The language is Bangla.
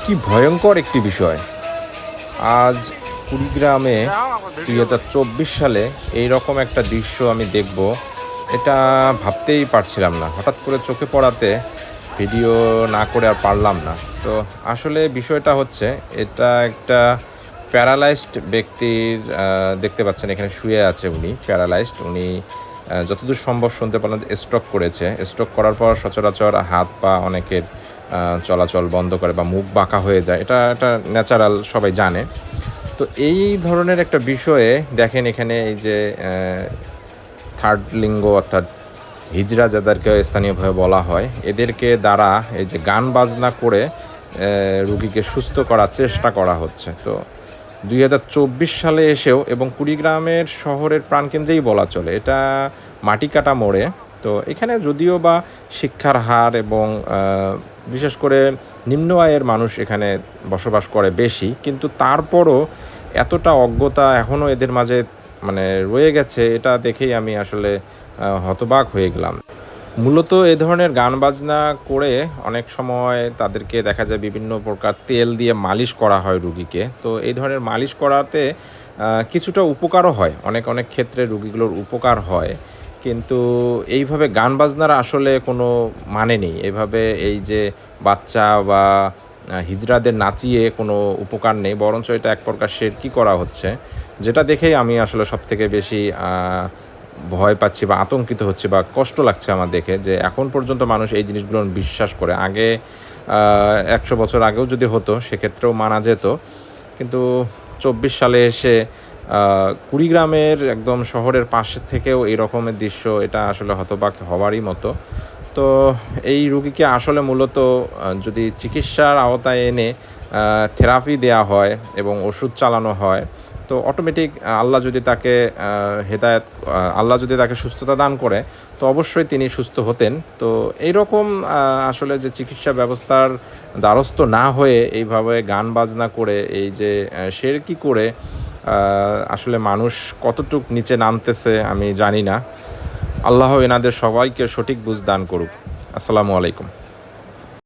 কি ভয়ঙ্কর একটি বিষয়। আজ কুড়িগ্রামে 2024 সালে এই রকম একটা দৃশ্য আমি দেখব, এটা ভাবতেই পারছিলাম না। হঠাৎ করে চোখে পড়াতে ভিডিও না করে আর পারলাম না। তো আসলে বিষয়টা হচ্ছে, এটা একটা প্যারালাইজড ব্যক্তির, দেখতে পাচ্ছেন এখানে শুয়ে আছে উনি প্যারালাইজড। উনি যতদূর সম্ভব শুনতে পারলাম স্ট্রোক করেছে। স্ট্রোক করার পর সচরাচর হাত পা অনেকের চলাচল বন্ধ করে বা মুখ বাঁকা হয়ে যায়, এটা ন্যাচারাল, সবাই জানে। তো এই ধরনের একটা বিষয়ে দেখেন এখানে এই যে থার্ড লিঙ্গ অর্থাৎ হিজড়া যাদেরকে স্থানীয়ভাবে বলা হয়, এদেরকে দ্বারা এই যে গান বাজনা করে রুগীকে সুস্থ করার চেষ্টা করা হচ্ছে। তো 2024 সালে এসেও, এবং কুড়িগ্রামের শহরের প্রাণকেন্দ্রেই বলা চলে, এটা মাটিকাটা মোড়ে। তো এখানে যদিও বা শিক্ষার হার এবং বিশেষ করে নিম্ন আয়ের মানুষ এখানে বসবাস করে বেশি, কিন্তু তারপরও এতটা অজ্ঞতা এখনও এদের মাঝে মানে রয়ে গেছে, এটা দেখেই আমি আসলে হতবাক হয়ে গেলাম। মূলত এ ধরনের গান বাজনা করে অনেক সময় তাদেরকে দেখা যায় বিভিন্ন প্রকার তেল দিয়ে মালিশ করা হয় রুগীকে। তো এই ধরনের মালিশ করাতে কিছুটা উপকারও হয়, অনেক অনেক ক্ষেত্রে রুগীগুলোর উপকার হয়। কিন্তু এইভাবে গান বাজনার আসলে কোনো মানে নেই। এভাবে এই যে বাচ্চা বা হিজড়াদের নাচিয়ে কোনো উপকার নেই, বরঞ্চ এটা এক প্রকার শিরকি করা হচ্ছে, যেটা দেখেই আমি আসলে সবথেকে বেশি ভয় পাচ্ছি বা আতঙ্কিত হচ্ছি বা কষ্ট লাগছে আমার দেখে, যে এখন পর্যন্ত মানুষ এই জিনিসগুলো বিশ্বাস করে। আগে 100 বছর আগেও যদি হতো সেক্ষেত্রেও মানা যেত, কিন্তু 24 সালে এসে কুড়িগ্রামের একদম শহরের পাশে থেকেও এই রকমের দৃশ্য, এটা আসলে হতবাক হওয়ারই মতো। তো এই রুগীকে আসলে মূলত যদি চিকিৎসার আওতায় এনে থেরাপি দেয়া হয় এবং ওষুধ চালানো হয়, তো অটোমেটিক আল্লাহ যদি তাকে আল্লাহ যদি তাকে সুস্থতা দান করে, তো অবশ্যই তিনি সুস্থ হতেন। তো এইরকম আসলে যে চিকিৎসা ব্যবস্থার দ্বারস্থ না হয়ে এইভাবে গান বাজনা করে, এই যে শিরকি করে আসলে মানুষ কতটুক নিচে নামতেছে আমি জানি না। আল্লাহ এনাদের সবাইকে সঠিক বুঝ দান করুক। আসসালামু আলাইকুম।